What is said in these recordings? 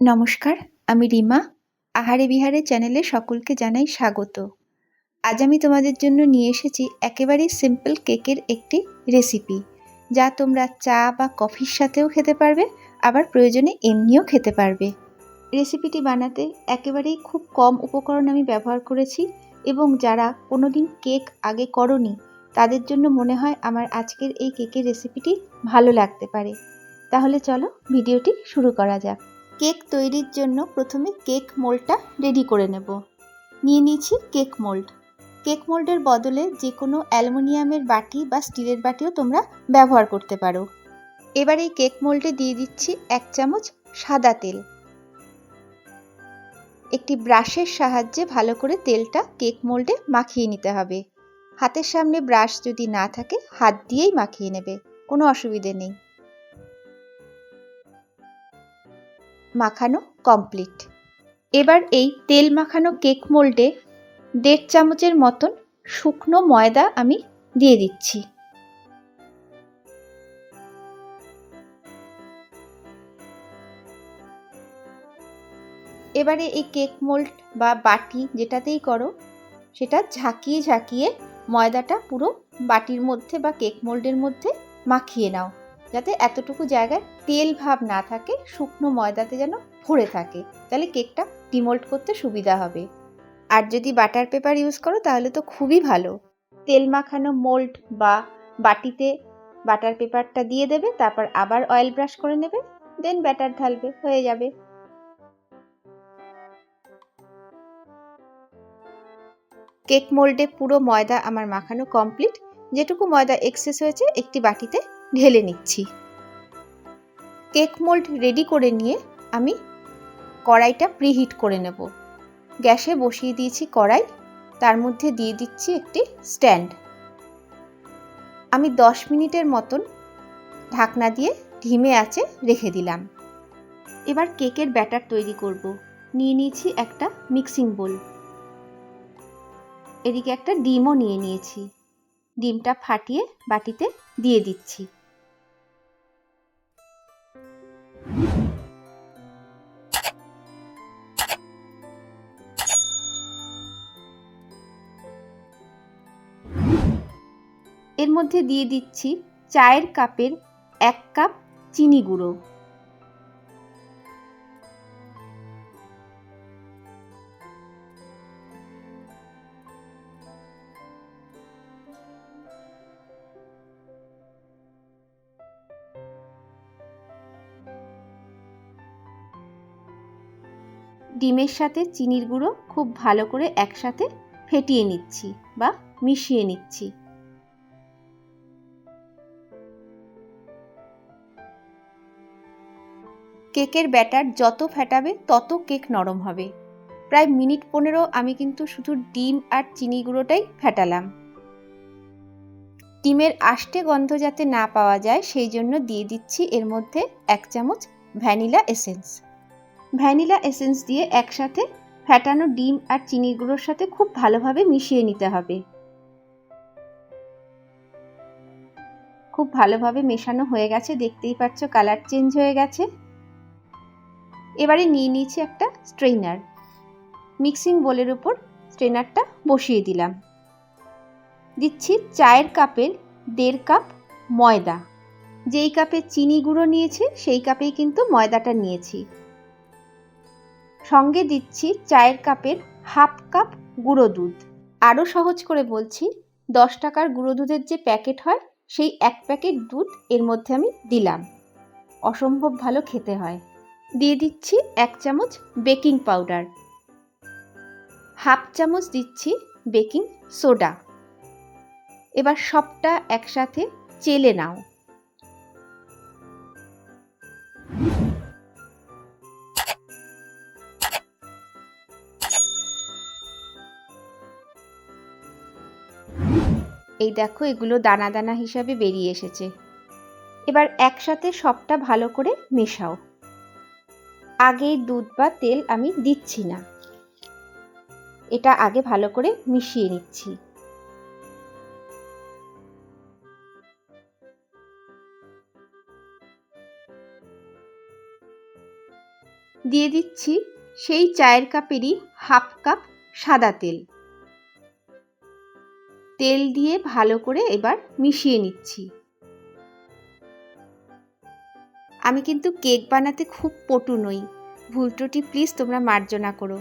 নমস্কার, আমি রিমা। আহারে বিহারে চ্যানেলে সকলকে জানাই স্বাগত। আজ আমি তোমাদের জন্য নিয়ে এসেছি একেবারেই সিম্পল কেকের একটি রেসিপি, যা তোমরা চা বা কফির সাথেও খেতে পারবে, আবার প্রয়োজনে এমনিও খেতে পারবে। রেসিপিটি বানাতে একেবারেই খুব কম উপকরণ আমি ব্যবহার করেছি এবং যারা কোনোদিন কেক আগে করোনি তাদের জন্য মনে হয় আমার আজকের এই কেকের রেসিপিটি ভালো লাগতে পারে। তাহলে চলো ভিডিওটি শুরু করা যাক। কেক তৈরির জন্য প্রথমে কেক মোল্ডটা রেডি করে নেব। নিয়ে নিয়েছি কেক মোল্ড। কেক মোল্ডের বদলে যে কোনো অ্যালুমিনিয়ামের বাটি বা স্টিলের বাটিও তোমরা ব্যবহার করতে পারো। এবার এই কেক মোল্ডে দিয়ে দিচ্ছি 1 চামচ সাদা তেল। একটি ব্রাশের সাহায্যে ভালো করে তেলটা কেক মোল্ডে মাখিয়ে নিতে হবে। হাতের সামনে ব্রাশ যদি না থাকে হাত দিয়েই মাখিয়ে নেবে, কোনো অসুবিধে নেই। মাখানো কমপ্লিট। এবার এই তেল মাখানো কেক মোল্ডে 1.5 চামচের মতন শুকনো ময়দা আমি দিয়ে দিচ্ছি। এবারে এই কেক মোল্ড বা বাটি যেটাতেই করো সেটা ঝাঁকিয়ে ঝাঁকিয়ে ময়দাটা পুরো বাটির মধ্যে বা কেক মোল্ডের মধ্যে মাখিয়ে নাও, যাতে এতটুকু জায়গায় তেল ভাব না থাকে, শুকনো ময়দাতে যেন ভরে থাকে, তাহলে কেকটা ডিমোল্ড করতে সুবিধা হবে। আর যদি বাটার পেপার ইউজ করো তাহলে তো খুবই ভালো। তেল মাখানো মোল্ড বা বাটিতে বাটার পেপারটা দিয়ে দেবে, তারপর আবার অয়েল ব্রাশ করে নেবে, দেন ব্যাটার ঢালবে, হয়ে যাবে। কেক মোল্ডে পুরো ময়দা আমার মাখানো কমপ্লিট। যেটুকু ময়দা এক্সেস হয়েছে একটি বাটিতে ঢেলে নিচ্ছি। কেক মোল্ড রেডি করে নিয়ে আমি কড়াইটা প্রিহিট করে নেব। গ্যাসে বসিয়ে দিয়েছি কড়াই, তার মধ্যে দিয়ে দিচ্ছি একটি স্ট্যান্ড। আমি 10 মিনিটের মতন ঢাকনা দিয়ে ধিমে আঁচে রেখে দিলাম। এবার কেকের ব্যাটার তৈরি করব। নিয়ে নিয়েছি একটা মিক্সিং বোল। এদিকে একটা ডিমও নিয়ে নিয়েছি। ডিমটা ফাটিয়ে বাটিতে দিয়ে দিচ্ছি। এর মধ্যে দিয়ে দিচ্ছি চায়ের কাপের 1 কাপ চিনি গুঁড়ো। ডিমের সাথে চিনির গুঁড়ো খুব ভালো করে একসাথে ফেটিয়ে নিচ্ছি বা মিশিয়ে নিচ্ছি। কেকের ব্যাটার যত ফেটাবে তত কেক নরম হবে। প্রায় মিনিট 15 আমি কিন্তু শুধু ডিম আর চিনি গুঁড়োটাই ফেটালাম। ডিমের আষ্টে গন্ধ যাতে না পাওয়া যায় সেই জন্য দিয়ে দিচ্ছি এর মধ্যে 1 চামচ ভ্যানিলা এসেন্স। ভ্যানিলা এসেন্স দিয়ে একসাথে ফেটানো ডিম আর চিনির গুঁড়োর সাথে খুব ভালোভাবে মিশিয়ে নিতে হবে। খুব ভালোভাবে মেশানো হয়ে গেছে, দেখতেই পাচ্ছ কালার চেঞ্জ হয়ে গেছে। এবারে নিয়ে নিয়েছি একটা স্ট্রেনার। মিক্সিং বোলের উপর স্ট্রেনারটা বসিয়ে দিলাম। দিচ্ছি চায়ের কাপের 1.5 কাপ ময়দা। যেই কাপে চিনি গুঁড়ো নিয়েছি সেই কাপেই কিন্তু ময়দাটা নিয়েছি। সঙ্গে দিচ্ছি চায়ের কাপের 1/2 কাপ গুঁড়ো দুধ। আরও সহজ করে বলছি, 10 টাকার গুঁড়ো দুধের যে প্যাকেট হয় সেই 1 প্যাকেট দুধ এর মধ্যে আমি দিলাম। অসম্ভব ভালো খেতে হয়। দিয়ে দিচ্ছি 1 চামচ বেকিং পাউডার। 1/2 চামচ দিচ্ছি বেকিং সোডা। এবার সবটা একসাথে চেলে নাও। এই দেখো এগুলো দানা দানা হিসাবে বেরিয়ে এসেছে। এবার একসাথে সবটা ভালো করে মেশাও। আগে দুধ বা তেল আমি দিচ্ছি না, এটা আগে ভালো করে মিশিয়ে নিচ্ছি। দিয়ে দিচ্ছি সেই চায়ের কাপেরই হাফ কাপ সাদা তেল। তেল দিয়ে ভালো করে এবার মিশিয়ে নিচ্ছি। আমি কিন্তু কেক বানাতে খুব পটু নই, ভুল ত্রুটি প্লিজ তোমরা মার্জনা করো।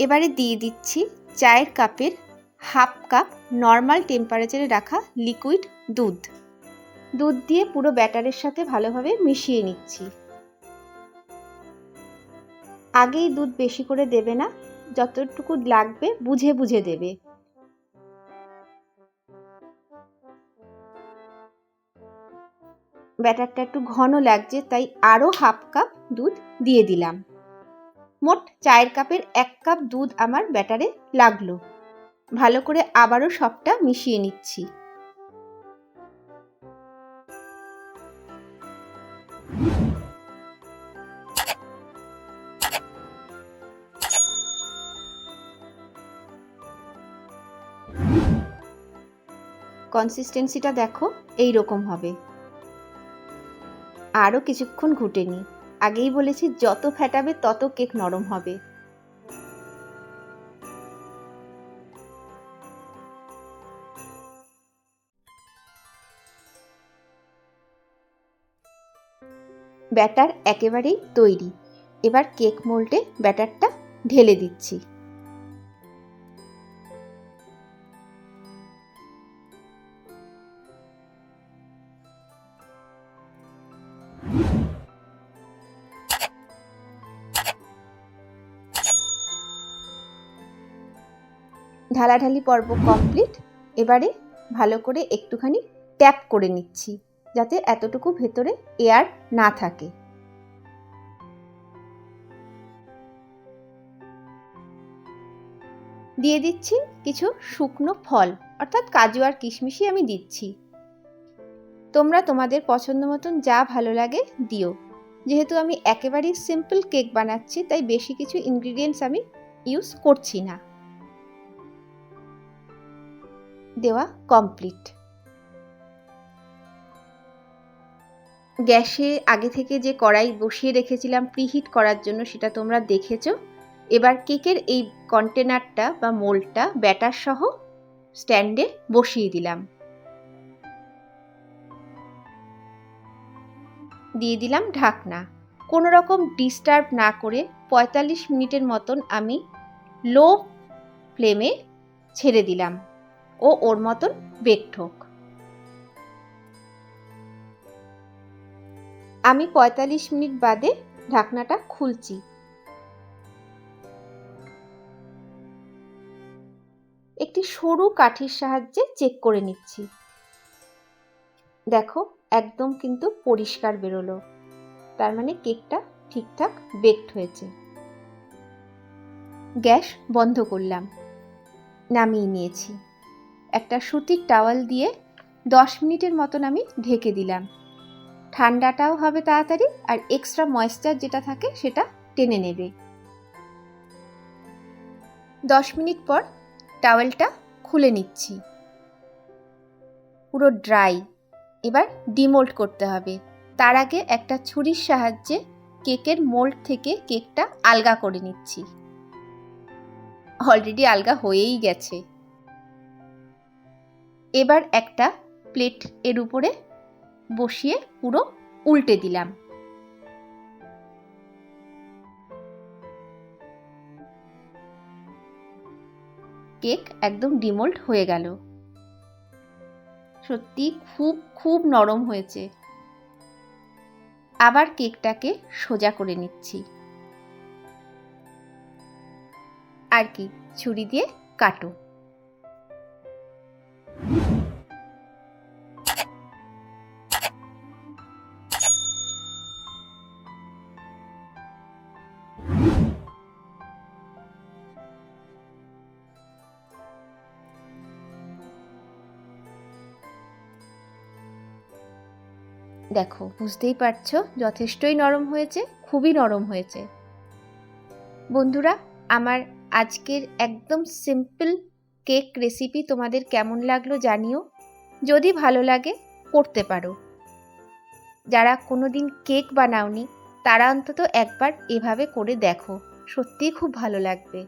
এবারে দিয়ে দিচ্ছি চায়ের কাপের হাফ কাপ নর্মাল টেম্পারেচারে রাখা লিকুইড দুধ। দুধ দিয়ে পুরো ব্যাটারের সাথে ভালোভাবে মিশিয়ে নিচ্ছি। আগেই দুধ বেশি করে দেবে না, যতটুকু লাগবে বুঝে বুঝে দেবে। ব্যাটারটা একটু ঘন লাগছে, তাই আরও হাফ কাপ দুধ দিয়ে দিলাম। মোট চায়ের কাপের 1 কাপ দুধ আমার ব্যাটারে লাগলো। ভালো করে আবারও সবটা মিশিয়ে নিচ্ছি। কনসিস্টেন্সিটা দেখো, এই রকম হবে। আরও কিছুক্ষণ ঘুটে নিই। আগেই বলেছি যত ফেটাবে তত কেক নরম হবে। ব্যাটার একেবারেই তৈরি। এবার কেক মোল্ডে ব্যাটারটা ঢেলে দিচ্ছি। ঢালাঢালি পর্ব কমপ্লিট। এবারে ভালো করে একটুখানি ট্যাপ করে নিচ্ছি, যাতে এতটুকু ভেতরে এয়ার না থাকে। দিয়ে দিচ্ছি কিছু শুকনো ফল, অর্থাৎ কাজু আর কিশমিশই আমি দিচ্ছি। তোমরা তোমাদের পছন্দ মতন যা ভালো লাগে দিও। যেহেতু আমি একেবারেই সিম্পল কেক বানাচ্ছি, তাই বেশি কিছু ইনগ্রিডিয়েন্টস আমি ইউজ করছি না। দেওয়া কমপ্লিট। গ্যাসে আগে থেকে যে কড়াই বসিয়ে রেখেছিলাম প্রিহিট করার জন্য, সেটা তোমরা দেখেছো। এবার কেকের এই কন্টেনারটা বা মোল্ডটা ব্যাটার সহ স্ট্যান্ডে বসিয়ে দিলাম। দিয়ে দিলাম ঢাকনা। কোনো রকম ডিস্টার্ব না করে 45 মিনিটের মতন আমি লো ফ্লেমে ছেড়ে দিলাম, ও ওর মতন বেক হোক। আমি 45 মিনিট বাদে ঢাকনাটা খুলছি। একটি সরু কাঠির সাহায্যে চেক করে নিচ্ছি। দেখো একদম কিন্তু পরিষ্কার বেরোলো, তার মানে কেকটা ঠিকঠাক বেকড হয়েছে। গ্যাস বন্ধ করলাম, নামিয়ে নিয়েছি। একটা সুতির টাওয়াল দিয়ে 10 মিনিটের মতন আমি ঢেকে দিলাম। ঠান্ডাটাও হবে তাড়াতাড়ি, আর এক্সট্রা ময়েশ্চার যেটা থাকে সেটা টেনে নেবে। 10 মিনিট পর টাওয়েলটা খুলে নিচ্ছি। পুরো ড্রাই। এবার ডিমোল্ড করতে হবে। তার আগে একটা ছুরির সাহায্যে কেকের মোল্ড থেকে কেকটা আলগা করে নিচ্ছি। অলরেডি আলগা হয়েই গেছে। এবার একটা প্লেট এর উপরে বসিয়ে পুরো উল্টে দিলাম। কেক একদম ডিমোল্ড হয়ে গেল। সত্যি খুব খুব নরম হয়েছে। আবার কেকটাকে সোজা করে নিচ্ছি। আর কি, ছুরি দিয়ে কাটো। দেখো বুঝতেই পারছো যথেষ্টই নরম হয়েছে, খুবই নরম হয়েছে। বন্ধুরা, আমার আজকের একদম সিম্পল কেক রেসিপি তোমাদের কেমন লাগলো জানিও। যদি ভালো লাগে করতে পারো। যারা কোনোদিন কেক বানাওনি তারা অন্তত একবার এভাবে করে দেখো, সত্যিই খুব ভালো লাগবে।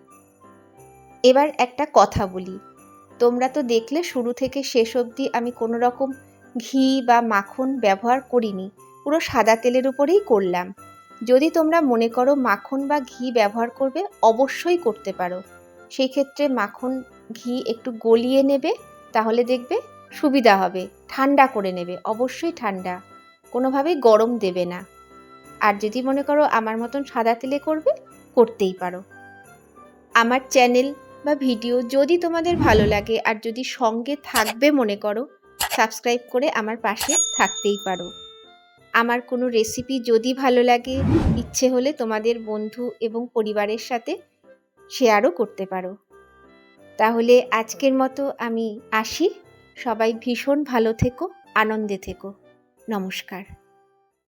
এবার একটা কথা বলি, তোমরা তো দেখলে শুরু থেকে শেষ অবধি আমি কোনো রকম ঘি বা মাখন ব্যবহার করিনি, পুরো সাদা তেলের উপরেই করলাম। যদি তোমরা মনে করো মাখন বা ঘি ব্যবহার করবে অবশ্যই করতে পারো। সেই ক্ষেত্রে মাখন ঘি একটু গলিয়ে নেবে, তাহলে দেখবে সুবিধা হবে। ঠান্ডা করে নেবে, অবশ্যই ঠান্ডা, কোনোভাবেই গরম দেবে না। আর যদি মনে করো আমার মতন সাদা তেলে করবে, করতেই পারো। আমার চ্যানেল বা ভিডিও যদি তোমাদের ভালো লাগে আর যদি সঙ্গে থাকবে মনে করো, সাবস্ক্রাইব করে আমার পাশে থাকতেই পারো। আমার কোনো রেসিপি যদি ভালো লাগে, ইচ্ছে হলে তোমাদের বন্ধু এবং পরিবারের সাথে শেয়ারও করতে পারো। তাহলে আজকের মতো আমি আসি। সবাই ভীষণ ভালো থেকো, আনন্দে থেকো। নমস্কার।